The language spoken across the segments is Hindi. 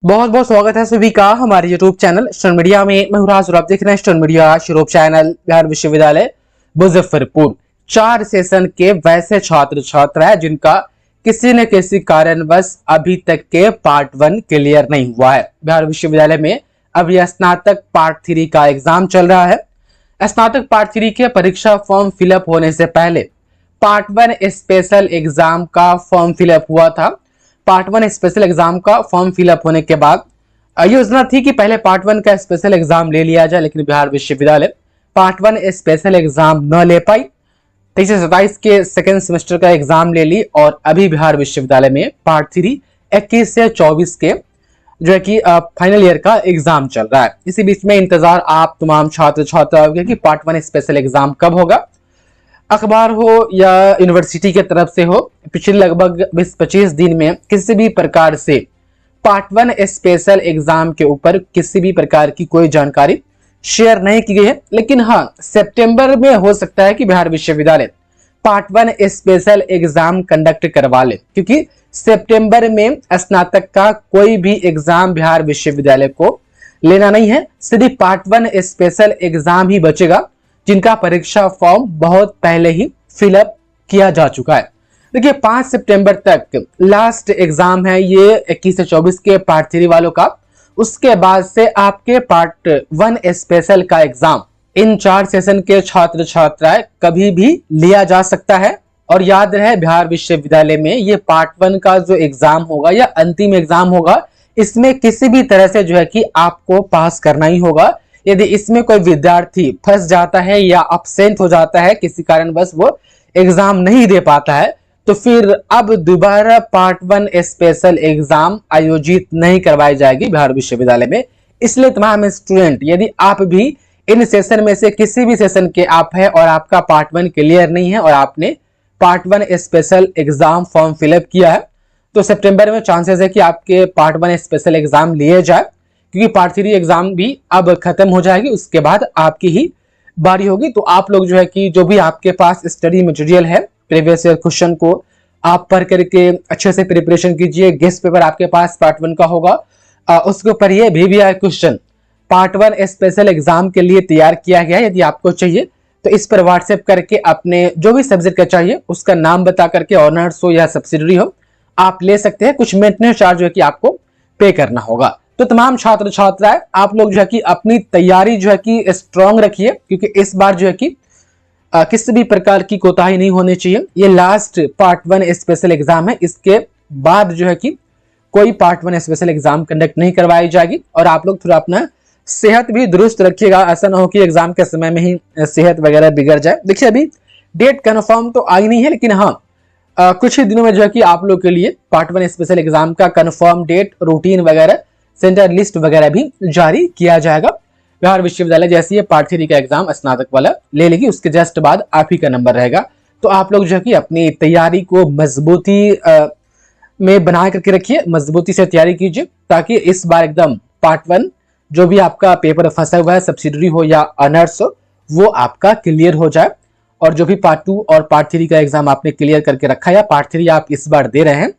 बहुत बहुत स्वागत है सभी का हमारे यूट्यूब चैनल स्टूडेंट मीडिया में। मैं हूं राज और आप देख रहे हैं student media YouTube channel. Bihar विश्वविद्यालय मुजफ्फरपुर 4 सेशन के वैसे छात्र छात्रा है जिनका किसी न किसी कारणवश अभी तक के पार्ट 1 क्लियर नहीं हुआ है। बिहार विश्वविद्यालय में अभी स्नातक पार्ट 3 का एग्जाम चल रहा है। स्नातक पार्ट 3 के परीक्षा फॉर्म फिलअप होने से पहले पार्ट 1 स्पेशल एग्जाम का फॉर्म फिलअप हुआ था। पार्ट 1 स्पेशल एग्जाम का फॉर्म फिलअप होने के बाद योजना थी कि पहले पार्ट 1 का स्पेशल एग्जाम ले लिया जाए, लेकिन बिहार विश्वविद्यालय पार्ट 1 स्पेशल एग्जाम न ले पाई। 23 से 27 के सेकेंड सेमेस्टर का एग्जाम ले ली और अभी बिहार विश्वविद्यालय में पार्ट 3 21 से 24 के जो है कि फाइनल ईयर का एग्जाम चल रहा है। इसी बीच में इंतजार आप तमाम छात्र छात्राओं के कि पार्ट 1 स्पेशल एग्जाम कब होगा। अखबार हो या यूनिवर्सिटी की तरफ से हो, पिछले लगभग 20-25 दिन में किसी भी प्रकार से पार्ट 1 स्पेशल एग्जाम के ऊपर किसी भी प्रकार की कोई जानकारी शेयर नहीं की गई है। लेकिन हाँ, सितंबर में हो सकता है कि बिहार विश्वविद्यालय पार्ट 1 स्पेशल एग्जाम कंडक्ट करवा ले, क्योंकि सितंबर में स्नातक का कोई भी एग्जाम बिहार विश्वविद्यालय को लेना नहीं है। सिर्फ पार्ट 1 स्पेशल एग्जाम ही बचेगा जिनका परीक्षा फॉर्म बहुत पहले ही फिलअप किया जा चुका है। देखिए 5 सितंबर तक लास्ट एग्जाम है ये 21 से 24 के पार्ट 3 वालों का। उसके बाद से आपके पार्ट 1 स्पेशल का एग्जाम इन 4 सेशन के छात्र छात्राएं कभी भी लिया जा सकता है। और याद रहे बिहार विश्वविद्यालय में ये पार्ट 1 का जो एग्जाम होगा या अंतिम एग्जाम होगा, इसमें किसी भी तरह से जो है कि आपको पास करना ही होगा। यदि इसमें कोई विद्यार्थी फंस जाता है या अब्सेंट हो जाता है, किसी कारणवश वो एग्जाम नहीं दे पाता है, तो फिर अब दोबारा पार्ट 1 स्पेशल एग्जाम आयोजित नहीं करवाई जाएगी बिहार विश्वविद्यालय में। इसलिए तमाम स्टूडेंट, यदि आप भी इन सेशन में से किसी भी सेशन के आप है और आपका पार्ट 1 क्लियर नहीं है और आपने part 1 special exam form fill up किया है, तो सितंबर में चांसेस है कि आपके पार्ट 1 स्पेशल एग्जाम लिए जाए, क्योंकि पार्ट 3 एग्जाम भी अब खत्म हो जाएगी। उसके बाद आपकी ही बारी होगी। तो आप लोग जो है कि जो भी आपके पास स्टडी मटेरियल है, प्रीवियस ईयर क्वेश्चन को आप पढ़ करके अच्छे से प्रिपरेशन कीजिए। गेस्ट पेपर आपके पास पार्ट 1 का होगा, उसके ऊपर ये VVI question part 1 special exam के लिए तैयार किया गया है। यदि आपको चाहिए तो इस पर व्हाट्सएप करके अपने जो भी सब्जेक्ट का चाहिए उसका नाम बता करके, ऑनर्स हो या सब्सिडरी हो, आप ले सकते हैं। कुछ मेंटेनेंस चार्ज जो है कि आपको पे करना होगा। तो तमाम छात्र छात्राएं आप लोग जो है कि अपनी तैयारी जो है कि स्ट्रांग रखिए, क्योंकि इस बार जो है कि किसी भी प्रकार की कोताही नहीं होनी चाहिए। ये लास्ट पार्ट 1 स्पेशल एग्जाम है, इसके बाद जो है कि कोई पार्ट 1 स्पेशल एग्जाम कंडक्ट नहीं करवाई जाएगी। और आप लोग थोड़ा अपना सेहत भी दुरुस्त रखिएगा, ऐसा ना हो कि एग्जाम के समय में ही सेहत वगैरह बिगड़ जाए। देखिए अभी डेट कन्फर्म तो आई नहीं है, लेकिन हाँ कुछ ही दिनों में जो है कि आप लोग के लिए पार्ट 1 स्पेशल एग्जाम का कन्फर्म डेट, रूटीन वगैरह, सेंटर लिस्ट वगैरह भी जारी किया जाएगा। बिहार विश्वविद्यालय जैसे ये पार्ट 3 का एग्जाम स्नातक वाला ले लेगी, उसके जस्ट बाद आप ही का नंबर रहेगा। तो आप लोग जो है कि अपनी तैयारी को मजबूती में बना करके रखिए, मजबूती से तैयारी कीजिए, ताकि इस बार एकदम पार्ट 1 जो भी आपका पेपर फंसा हुआ है, सब्सिडरी हो या ऑनर्स हो, वो आपका क्लियर हो जाए। और जो भी पार्ट 2 और पार्ट 3 का एग्जाम आपने क्लियर करके रखा है या पार्ट 3 आप इस बार दे रहे हैं,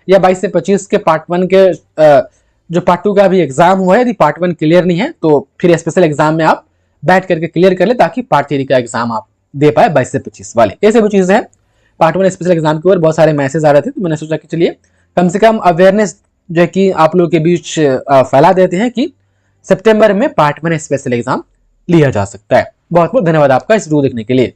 या 22 से 25 के पार्ट 1 के जो पार्ट 2 का भी एग्जाम हुआ है, यदि पार्ट 1 क्लियर नहीं है तो फिर स्पेशल एग्जाम में आप बैठ करके क्लियर कर ले, ताकि पार्ट 3 का एग्जाम आप दे पाए 22 से 25 वाले। ये सब चीजें हैं। पार्ट 1 स्पेशल एग्जाम के ऊपर बहुत सारे मैसेज आ रहे थे, तो मैंने सोचा कि चलिए कम से कम अवेयरनेस जो है कि आप लोगों के बीच फैला देते हैं कि सितंबर में पार्ट 1 स्पेशल एग्जाम लिया जा सकता है। बहुत बहुत धन्यवाद आपका इस वीडियो देखने के लिए।